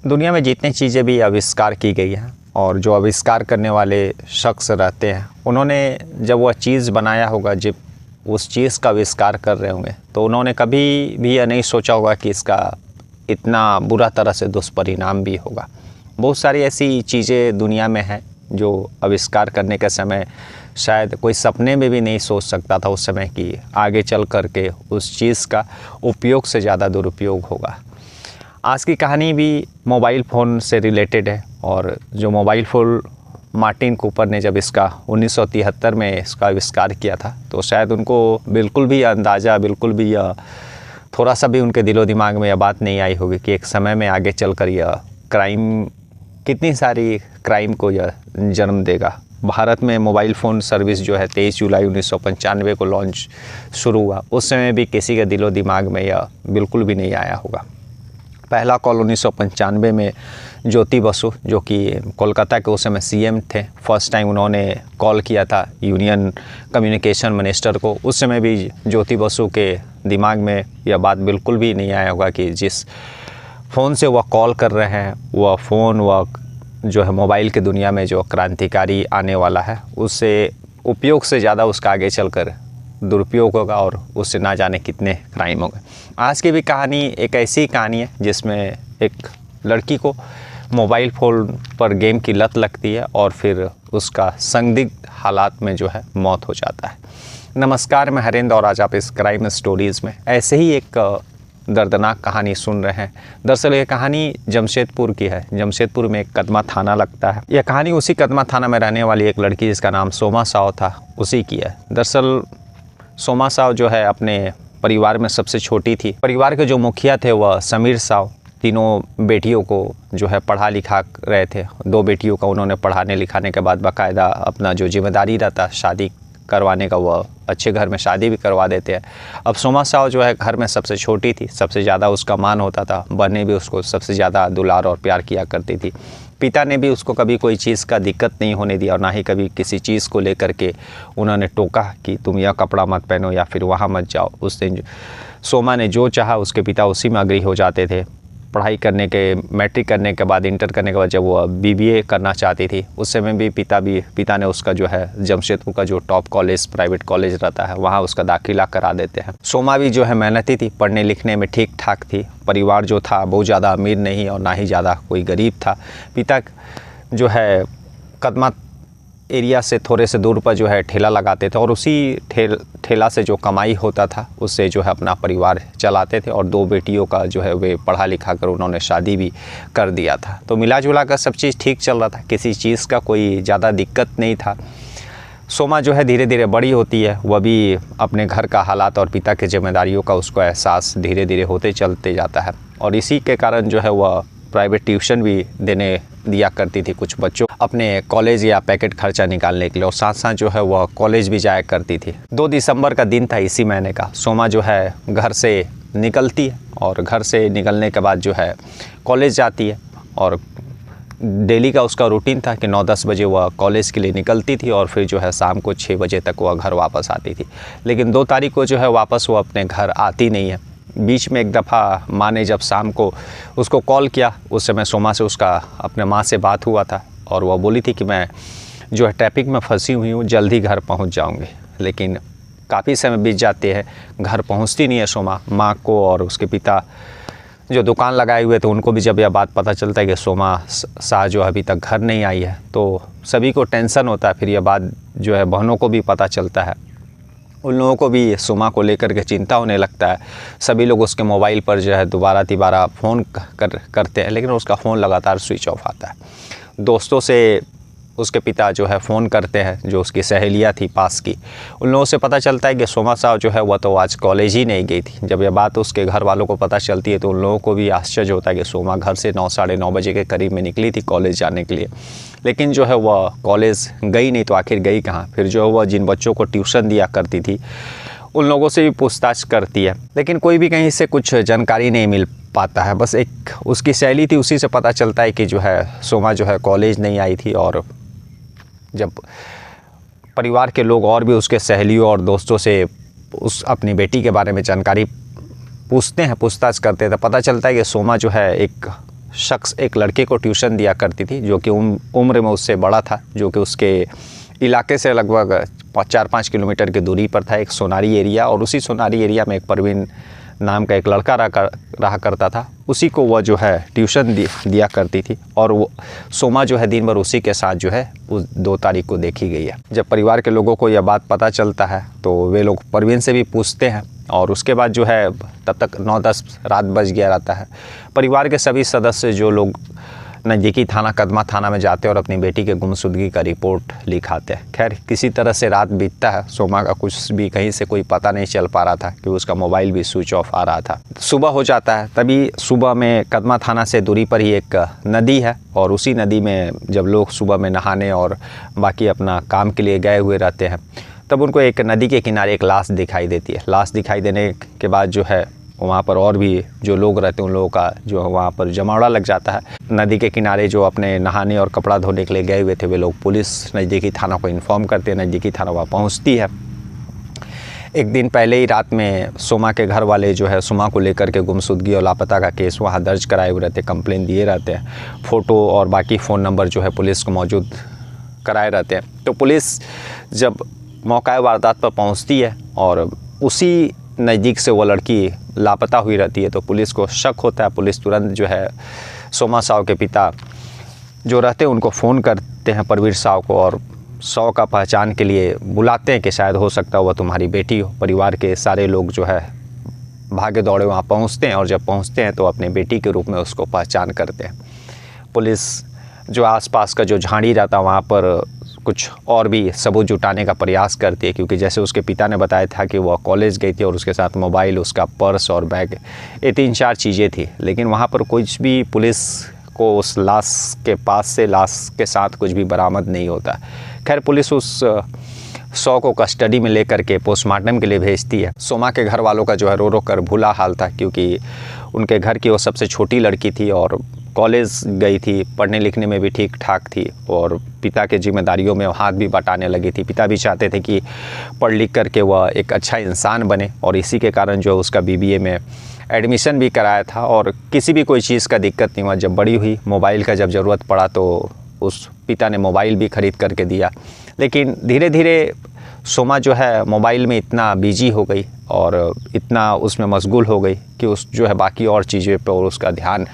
दुनिया में जितनी चीज़ें भी आविष्कार की गई हैं और जो आविष्कार करने वाले शख्स रहते हैं, उन्होंने जब वह चीज़ बनाया होगा, जब उस चीज़ का आविष्कार कर रहे होंगे, तो उन्होंने कभी भी यह नहीं सोचा होगा कि इसका इतना बुरा तरह से दुष्परिणाम भी होगा। बहुत सारी ऐसी चीज़ें दुनिया में हैं जो आविष्कार करने के समय शायद कोई सपने में भी नहीं सोच सकता था उस समय कि आगे चल कर के उस चीज़ का उपयोग से ज़्यादा दुरुपयोग होगा। आज की कहानी भी मोबाइल फ़ोन से रिलेटेड है और जो मोबाइल फ़ोन मार्टिन कूपर ने जब इसका 1973 में इसका आविष्कार किया था, तो शायद उनको बिल्कुल भी अंदाज़ा, बिल्कुल भी थोड़ा सा भी उनके दिलो दिमाग में यह बात नहीं आई होगी कि एक समय में आगे चलकर यह क्राइम, कितनी सारी क्राइम को यह जन्म देगा। भारत में मोबाइल फ़ोन सर्विस जो है 23 जुलाई 1995 को लॉन्च शुरू हुआ। उस समय भी किसी के दिलो दिमाग में यह बिल्कुल भी नहीं आया होगा। पहला कॉल 1995 में ज्योति बसु, जो कि कोलकाता के उस समय सीएम थे, फर्स्ट टाइम उन्होंने कॉल किया था यूनियन कम्युनिकेशन मिनिस्टर को। उस समय भी ज्योति बसु के दिमाग में यह बात बिल्कुल भी नहीं आया होगा कि जिस फ़ोन से वह कॉल कर रहे हैं, वह फ़ोन, वह जो है मोबाइल की दुनिया में जो क्रांतिकारी आने वाला है, उससे उपयोग से ज़्यादा उसका आगे चलकर दुरुपयोग होगा और उससे ना जाने कितने क्राइम होंगे। आज की भी कहानी एक ऐसी कहानी है जिसमें एक लड़की को मोबाइल फ़ोन पर गेम की लत लगती है और फिर उसका संदिग्ध हालात में जो है मौत हो जाता है। नमस्कार, मैं हरेंद्र और आज आप इस क्राइम स्टोरीज़ में ऐसे ही एक दर्दनाक कहानी सुन रहे हैं। दरअसल ये कहानी जमशेदपुर की है। जमशेदपुर में एक कदमा थाना लगता है। यह कहानी उसी कदमा थाना में रहने वाली एक लड़की जिसका नाम सोमा साव था, उसी की है। दरअसल सोमा साव जो है अपने परिवार में सबसे छोटी थी। परिवार के जो मुखिया थे वह समीर साव तीनों बेटियों को जो है पढ़ा लिखा रहे थे। 2 बेटियों का उन्होंने पढ़ाने लिखाने के बाद बाकायदा अपना जो जिम्मेदारी रहता शादी करवाने का, वह अच्छे घर में शादी भी करवा देते हैं। अब सोमा साव जो है घर में सबसे छोटी थी, सबसे ज़्यादा उसका मान होता था, बहनें भी उसको सबसे ज़्यादा दुलार और प्यार किया करती थी। पिता ने भी उसको कभी कोई चीज़ का दिक्कत नहीं होने दिया और ना ही कभी किसी चीज़ को लेकर के उन्होंने टोका कि तुम यह कपड़ा मत पहनो या फिर वहाँ मत जाओ। उस दिन सोमा ने जो चाहा उसके पिता उसी में अग्री हो जाते थे। पढ़ाई करने के, मैट्रिक करने के बाद, इंटर करने के बाद जब वो बीबीए करना चाहती थी, उस समय भी पिता ने उसका जो है जमशेदपुर का जो टॉप कॉलेज, प्राइवेट कॉलेज रहता है, वहाँ उसका दाखिला करा देते हैं। सोमा भी जो है मेहनती थी, पढ़ने लिखने में ठीक ठाक थी। परिवार जो था बहुत ज़्यादा अमीर नहीं और ना ही ज़्यादा कोई गरीब था। पिता जो है कदमा एरिया से थोड़े से दूर पर जो है ठेला लगाते थे और उसी ठेला से जो कमाई होता था उससे जो है अपना परिवार चलाते थे और 2 बेटियों का जो है वे पढ़ा लिखा कर उन्होंने शादी भी कर दिया था। तो मिला जुला कर सब चीज़ ठीक चल रहा था, किसी चीज़ का कोई ज़्यादा दिक्कत नहीं था। सोमा जो है धीरे धीरे बड़ी होती है, वह भी अपने घर का हालात और पिता की जिम्मेदारियों का उसको एहसास धीरे धीरे होते चलते जाता है और इसी के कारण जो है वह प्राइवेट ट्यूशन भी दिया करती थी कुछ बच्चों अपने कॉलेज या पैकेट खर्चा निकालने के लिए, और साथ साथ जो है वह कॉलेज भी जाया करती थी। 2 दिसंबर का दिन था इसी महीने का। सोमा जो है घर से निकलती है और घर से निकलने के बाद जो है कॉलेज जाती है और डेली का उसका रूटीन था कि 9-10 बजे वह कॉलेज के लिए निकलती थी और फिर जो है शाम को 6 बजे तक वह घर वापस आती थी। लेकिन 2 तारीख को जो है वापस वो अपने घर आती नहीं है। बीच में एक दफ़ा माँ ने जब शाम को उसको कॉल किया, उस समय सोमा से उसका अपने माँ से बात हुआ था और वह बोली थी कि मैं जो है ट्रैफिक में फंसी हुई हूँ, जल्दी घर पहुँच जाऊँगी। लेकिन काफ़ी समय बीत जाते हैं, घर पहुँचती नहीं है सोमा। माँ को और उसके पिता जो दुकान लगाए हुए थे उनको भी जब यह बात पता चलता है कि सोमा शाह जो अभी तक घर नहीं आई है, तो सभी को टेंशन होता है। फिर यह बात जो है बहनों को भी पता चलता है, उन लोगों को भी सोमा को लेकर के चिंता होने लगता है। सभी लोग उसके मोबाइल पर जो है दोबारा तिबारा फ़ोन करते हैं, लेकिन उसका फ़ोन लगातार स्विच ऑफ आता है। दोस्तों से उसके पिता जो है फ़ोन करते हैं, जो उसकी सहेलियाँ थी पास की, उन लोगों से पता चलता है कि सोमा साहब जो है वह तो आज कॉलेज ही नहीं गई थी। जब यह बात उसके घर वालों को पता चलती है तो उन लोगों को भी आश्चर्य होता है कि सोमा घर से 9-9:30 बजे के करीब में निकली थी कॉलेज जाने के लिए, लेकिन जो है वह कॉलेज गई नहीं। तो आखिर गई कहाँ? फिर जो है वह जिन बच्चों को ट्यूशन दिया करती थी उन लोगों से भी पूछताछ करती है, लेकिन कोई भी कहीं से कुछ जानकारी नहीं मिल पाता है। बस एक उसकी सहेली थी, उसी से पता चलता है कि जो है सोमा जो है कॉलेज नहीं आई थी। और जब परिवार के लोग और भी उसके सहेलियों और दोस्तों से उस अपनी बेटी के बारे में जानकारी पूछते हैं, पूछताछ करते हैं, तो पता चलता है कि सोमा जो है एक शख्स एक लड़के को ट्यूशन दिया करती थी, जो कि उम्र में उससे बड़ा था, जो कि उसके इलाके से लगभग 4-5 किलोमीटर की दूरी पर था, एक सोनारी एरिया। और उसी सोनारी एरिया में एक परवीन नाम का एक लड़का रहा करता था। उसी को वह जो है ट्यूशन दिया करती थी, और वो सोमा जो है दिन भर उसी के साथ जो है उस 2 तारीख को देखी गई है। जब परिवार के लोगों को यह बात पता चलता है तो वे लोग परवीन से भी पूछते हैं, और उसके बाद जो है तब तक 9-10 रात बज गया रहता है। परिवार के सभी सदस्य जो लोग नज़दीकी थाना कदमा थाना में जाते हैं और अपनी बेटी के गुमशुदगी का रिपोर्ट लिखाते हैं। खैर किसी तरह से रात बीतता है। सोमा का कुछ भी कहीं से कोई पता नहीं चल पा रहा था कि उसका मोबाइल भी स्विच ऑफ आ रहा था। सुबह हो जाता है, तभी सुबह में कदमा थाना से दूरी पर ही एक नदी है, और उसी नदी में जब लोग सुबह में नहाने और बाकी अपना काम के लिए गए हुए रहते हैं, तब उनको एक नदी के किनारे एक लाश दिखाई देती है। लाश दिखाई देने के बाद जो है वहाँ पर और भी जो लोग रहते हैं उन लोगों का जो वहाँ पर जमावड़ा लग जाता है। नदी के किनारे जो अपने नहाने और कपड़ा धोने के लिए गए हुए थे वे लोग पुलिस नज़दीकी थाना को इन्फॉर्म करते हैं। नज़दीकी थाना वहाँ पहुँचती है। एक दिन पहले ही रात में सोमा के घर वाले जो है सोमा को लेकर के गुमशुदगी और लापता का केस वहाँ दर्ज कराए हुए रहते, कंप्लेन दिए रहते हैं। फ़ोटो और बाकी फ़ोन नंबर जो है पुलिस को मौजूद कराए रहते हैं। तो पुलिस जब मौका वारदात पर पहुँचती है और उसी नज़दीक से वो लड़की लापता हुई रहती है, तो पुलिस को शक होता है। पुलिस तुरंत जो है सोमा साव के पिता जो रहते हैं उनको फ़ोन करते हैं परवीर साव को, और साव का पहचान के लिए बुलाते हैं कि शायद हो सकता है वह तुम्हारी बेटी हो। परिवार के सारे लोग जो है भागे दौड़े वहाँ पहुँचते हैं, और जब पहुँचते हैं तो अपने बेटी के रूप में उसको पहचान करते हैं। पुलिस जो आसपास का जो झाड़ी रहता है वहाँ पर कुछ और भी सबूत जुटाने का प्रयास करती है, क्योंकि जैसे उसके पिता ने बताया था कि वह कॉलेज गई थी और उसके साथ मोबाइल, उसका पर्स और बैग, ये 3-4 चीज़ें थी। लेकिन वहाँ पर कुछ भी पुलिस को उस लाश के पास से लाश के साथ कुछ भी बरामद नहीं होता। खैर पुलिस उस शव को कस्टडी में लेकर के पोस्टमार्टम के लिए भेजती है। सोमा के घर वालों का जो है रो रो कर भूला हाल था, क्योंकि उनके घर की वो सबसे छोटी लड़की थी और कॉलेज गई थी, पढ़ने लिखने में भी ठीक ठाक थी, और पिता के जिम्मेदारियों में हाथ भी बटाने लगी थी। पिता भी चाहते थे कि पढ़ लिख करके वह एक अच्छा इंसान बने, और इसी के कारण जो उसका BBA में एडमिशन भी कराया था, और किसी भी कोई चीज़ का दिक्कत नहीं हुआ। जब बड़ी हुई, मोबाइल का जब ज़रूरत पड़ा तो उस पिता ने मोबाइल भी ख़रीद करके दिया। लेकिन धीरे धीरे सोमा जो है मोबाइल में इतना बिजी हो गई और इतना उसमें मशगूल हो गई कि उस जो है बाकी और चीज़ों पर और उसका ध्यान,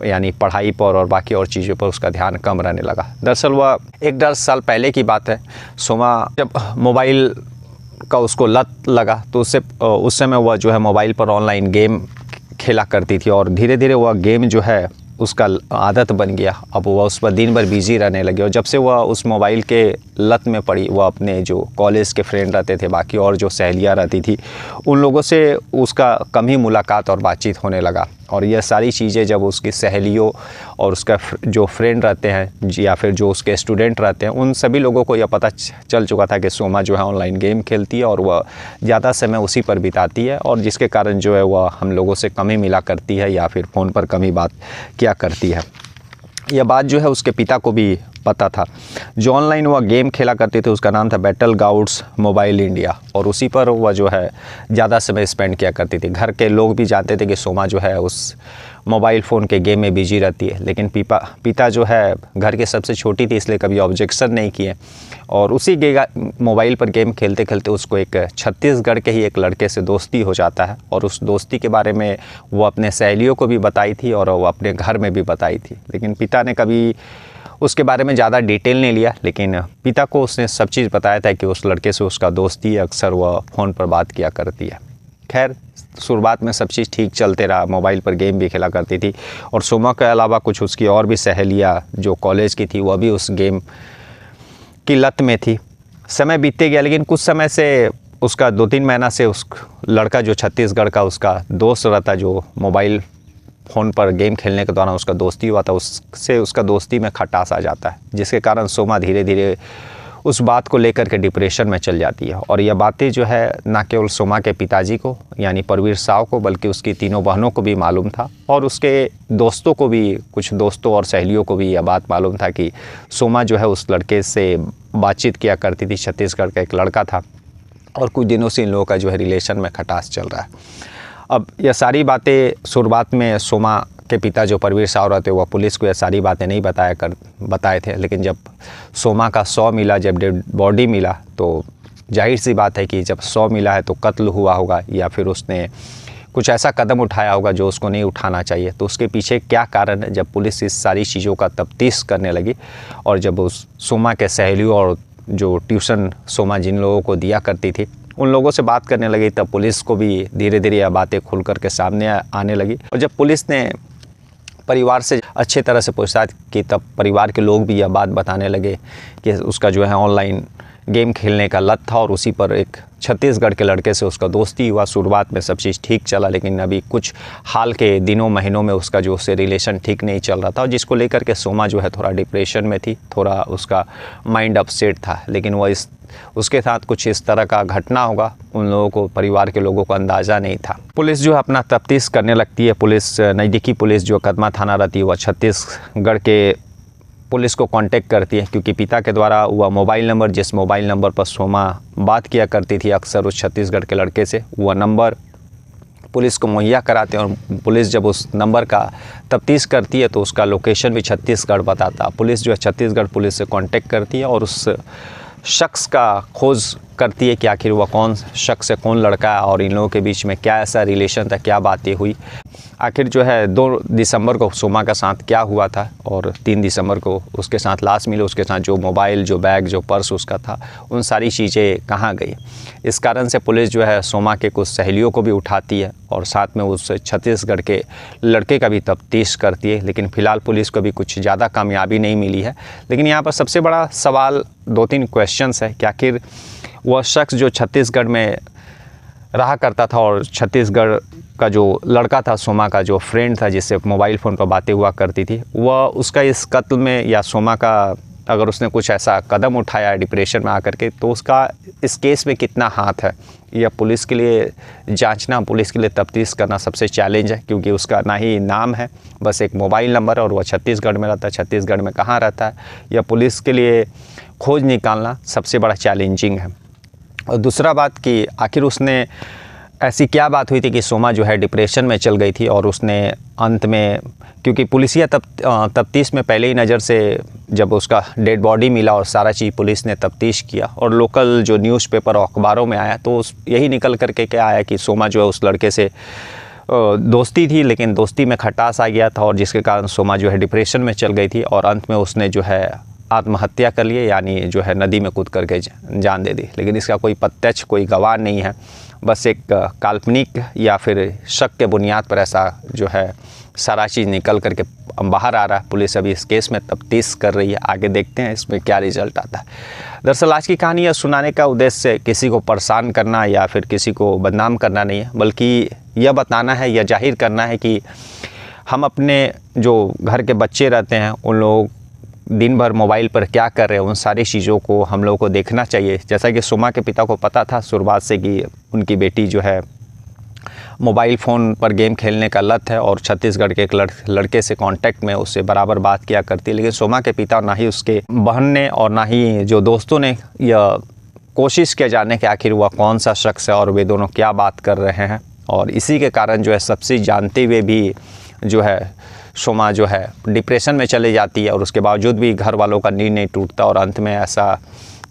यानी पढ़ाई पर और बाकी और चीज़ों पर उसका ध्यान कम रहने लगा। दरअसल वह 1-1.5 साल पहले की बात है। सोमा जब मोबाइल का उसको लत लगा तो उस समय वह जो है मोबाइल पर ऑनलाइन गेम खेला करती थी, और धीरे धीरे वह गेम जो है उसका आदत बन गया। अब वह उस पर दिन भर बिजी रहने लगी, और जब से वह उस मोबाइल के लत में पड़ी, वह अपने जो कॉलेज के फ्रेंड रहते थे, बाकी और जो सहेलियाँ रहती थी, उन लोगों से उसका कम ही मुलाकात और बातचीत होने लगा। और यह सारी चीज़ें जब उसकी सहेलियों और उसका जो फ्रेंड रहते हैं या फिर जो उसके स्टूडेंट रहते हैं, उन सभी लोगों को यह पता चल चुका था कि सोमा जो है ऑनलाइन गेम खेलती है और वह ज़्यादा समय उसी पर बिताती है, और जिसके कारण जो है वह हम लोगों से कम ही मिला करती है या फिर फ़ोन पर कम ही बात किया करती है। यह बात जो है उसके पिता को भी पता था। जो ऑनलाइन वह गेम खेला करते थे उसका नाम था बैटल ग्राउंड्स मोबाइल इंडिया, और उसी पर वह जो है ज़्यादा समय स्पेंड किया करती थी। घर के लोग भी जानते थे कि सोमा जो है उस मोबाइल फ़ोन के गेम में बिजी रहती है, लेकिन पिता जो है घर के सबसे छोटी थी, इसलिए कभी ऑब्जेक्शन नहीं किए। और उसी मोबाइल पर गेम खेलते खेलते उसको एक छत्तीसगढ़ के ही एक लड़के से दोस्ती हो जाता है, और उस दोस्ती के बारे में वो अपने सहेलियों को भी बताई थी और वो अपने घर में भी बताई थी। लेकिन पिता ने कभी उसके बारे में ज़्यादा डिटेल नहीं लिया, लेकिन पिता को उसने सब चीज़ बताया था कि उस लड़के से उसका दोस्ती अक्सर वह फ़ोन पर बात किया करती है। खैर शुरुआत में सब चीज़ ठीक चलते रहा, मोबाइल पर गेम भी खेला करती थी, और सोमा के अलावा कुछ उसकी और भी सहेलियाँ जो कॉलेज की थी वह भी उस गेम की लत में थी। समय बीतते गया, लेकिन कुछ समय से उसका 2-3 महीना से उस लड़का जो छत्तीसगढ़ का उसका दोस्त रहता, जो मोबाइल फ़ोन पर गेम खेलने के दौरान उसका दोस्ती हुआ था, उससे उसका दोस्ती में खटास आ जाता है, जिसके कारण सोमा धीरे धीरे उस बात को लेकर के डिप्रेशन में चल जाती है। और यह बातें जो है ना केवल सोमा के पिताजी को यानी परवीर साव को, बल्कि उसकी तीनों बहनों को भी मालूम था, और उसके दोस्तों को भी, कुछ दोस्तों और सहेलियों को भी यह बात मालूम था कि सोमा जो है उस लड़के से बातचीत किया करती थी। छत्तीसगढ़ का एक लड़का था, और कुछ दिनों से इन लोगों का जो है रिलेशन में खटास चल रहा है। अब यह सारी बातें शुरुआत में सोमा के पिता जो परवीर सावरा थे वह पुलिस को ये सारी बातें नहीं बताए थे, लेकिन जब सोमा का 100 मिला, जब डेड बॉडी मिला, तो जाहिर सी बात है कि जब 100 मिला है तो कत्ल हुआ होगा या फिर उसने कुछ ऐसा कदम उठाया होगा जो उसको नहीं उठाना चाहिए। तो उसके पीछे क्या कारण है, जब पुलिस इस सारी चीज़ों का तफ्तीश करने लगी और जब उस सोमा के सहेलियों और जो ट्यूशन सोमा जिन लोगों को दिया करती थी उन लोगों से बात करने लगी, तब पुलिस को भी धीरे धीरे यह बातें खुल कर के सामने आने लगी। और जब पुलिस ने परिवार से अच्छे तरह से पूछताछ की, तब परिवार के लोग भी यह बात बताने लगे कि उसका जो है ऑनलाइन गेम खेलने का लत था और उसी पर एक छत्तीसगढ़ के लड़के से उसका दोस्ती हुआ। शुरुआत में सब चीज़ ठीक चला, लेकिन अभी कुछ हाल के दिनों महीनों में उसका जो उससे रिलेशन ठीक नहीं चल रहा था, और जिसको लेकर के सोमा जो है थोड़ा डिप्रेशन में थी, थोड़ा उसका माइंड अपसेट था। लेकिन वह उसके साथ कुछ इस तरह का घटना होगा, उन लोगों को, परिवार के लोगों को अंदाज़ा नहीं था। पुलिस जो है अपना तफ्तीश करने लगती है। पुलिस, नज़दीकी पुलिस जो कदमा थाना रहती है, वह छत्तीसगढ़ के पुलिस को कांटेक्ट करती है, क्योंकि पिता के द्वारा वह मोबाइल नंबर, जिस मोबाइल नंबर पर सोमा बात किया करती थी अक्सर उस छत्तीसगढ़ के लड़के से, वह नंबर पुलिस को मुहैया कराते हैं। और पुलिस जब उस नंबर का तफ्तीश करती है तो उसका लोकेशन भी छत्तीसगढ़ बताता। पुलिस जो है छत्तीसगढ़ पुलिस से कांटेक्ट करती है और उस शख्स का खोज करती है कि आखिर वह कौन शख्स है, कौन लड़का है और इन लोगों के बीच में क्या ऐसा रिलेशन था, क्या बातें हुई। आखिर जो है 2 दिसंबर को सोमा का साथ क्या हुआ था और 3 दिसंबर को उसके साथ लाश मिली, उसके साथ जो मोबाइल, जो बैग, जो पर्स उसका था, उन सारी चीज़ें कहाँ गई। इस कारण से पुलिस जो है सोमा के कुछ सहेलियों को भी उठाती है और साथ में उस छत्तीसगढ़ के लड़के का भी तफ्तीश करती है। लेकिन फ़िलहाल पुलिस को भी कुछ ज़्यादा कामयाबी नहीं मिली है। लेकिन यहाँ पर सबसे बड़ा सवाल 2-3 क्वेश्चंस है कि आखिर वह शख्स जो छत्तीसगढ़ में रहा करता था और छत्तीसगढ़ का जो लड़का था, सोमा का जो फ्रेंड था जिससे मोबाइल फ़ोन पर बातें हुआ करती थी, वह उसका इस कत्ल में या सोमा का अगर उसने कुछ ऐसा कदम उठाया डिप्रेशन में आकर के, तो उसका इस केस में कितना हाथ है, यह पुलिस के लिए जांचना, पुलिस के लिए तफ्तीश करना सबसे चैलेंज है। क्योंकि उसका ना ही नाम है, बस एक मोबाइल नंबर है और वह छत्तीसगढ़ में रहता है। छत्तीसगढ़ में कहाँ रहता है, यह पुलिस के लिए खोज निकालना सबसे बड़ा चैलेंजिंग है। और दूसरा बात कि आखिर उसने ऐसी क्या बात हुई थी कि सोमा जो है डिप्रेशन में चल गई थी और उसने अंत में, क्योंकि पुलिसिया तफ्तीश में पहले ही नज़र से जब उसका डेड बॉडी मिला और सारा चीज़ पुलिस ने तफ्तीश किया और लोकल जो न्यूज़पेपर और अखबारों में आया, तो यही निकल करके क्या आया कि सोमा जो है उस लड़के से दोस्ती थी, लेकिन दोस्ती में खटास आ गया था और जिसके कारण सोमा जो है डिप्रेशन में चल गई थी और अंत में उसने जो है आत्महत्या कर लिए, यानी जो है नदी में कूद करके जान दे दी। लेकिन इसका कोई प्रत्यक्ष कोई गवाह नहीं है, बस एक काल्पनिक या फिर शक के बुनियाद पर ऐसा जो है सारा चीज़ निकल करके बाहर आ रहा है। पुलिस अभी इस केस में तफ्तीश कर रही है, आगे देखते हैं इसमें क्या रिजल्ट आता है। दरअसल आज की कहानी यह सुनाने का उद्देश्य किसी को परेशान करना या फिर किसी को बदनाम करना नहीं है, बल्कि यह बताना है, यह जाहिर करना है कि हम अपने जो घर के बच्चे रहते हैं उन लोग दिन भर मोबाइल पर क्या कर रहे हैं, उन सारी चीज़ों को हम लोगों को देखना चाहिए। जैसा कि सोमा के पिता को पता था शुरुआत से कि उनकी बेटी जो है मोबाइल फ़ोन पर गेम खेलने का लत है और छत्तीसगढ़ के एक लड़के से कांटेक्ट में उससे बराबर बात किया करती है। लेकिन सोमा के पिता, ना ही उसके बहन ने और ना ही जो दोस्तों ने यह कोशिश किया जानने के आखिर वह कौन सा शख्स है और वे दोनों क्या बात कर रहे हैं। और इसी के कारण जो है सब चीज़ जानते हुए भी जो है सोमा जो है डिप्रेशन में चली जाती है और उसके बावजूद भी घर वालों का नींद नहीं टूटता और अंत में ऐसा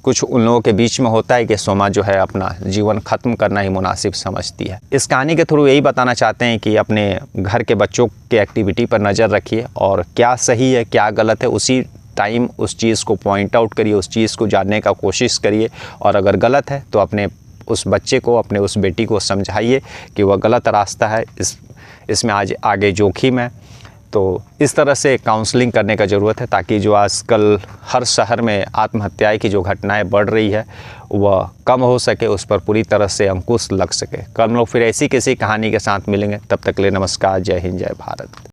कुछ उन लोगों के बीच में होता है कि सोमा जो है अपना जीवन ख़त्म करना ही मुनासिब समझती है। इस कहानी के थ्रू यही बताना चाहते हैं कि अपने घर के बच्चों के एक्टिविटी पर नज़र रखिए और क्या सही है क्या गलत है उसी टाइम उस चीज़ को पॉइंट आउट करिए, उस चीज़ को जानने का कोशिश करिए और अगर गलत है तो अपने उस बच्चे को, अपने उस बेटी को समझाइए कि वह गलत रास्ता है, इसमें आज आगे जोखिम है। तो इस तरह से काउंसलिंग करने का ज़रूरत है ताकि जो आजकल हर शहर में आत्महत्याएं की जो घटनाएं बढ़ रही है वह कम हो सके, उस पर पूरी तरह से अंकुश लग सके। कल हम लोग फिर ऐसी किसी कहानी के साथ मिलेंगे, तब तक के लिए नमस्कार, जय हिंद, जय भारत।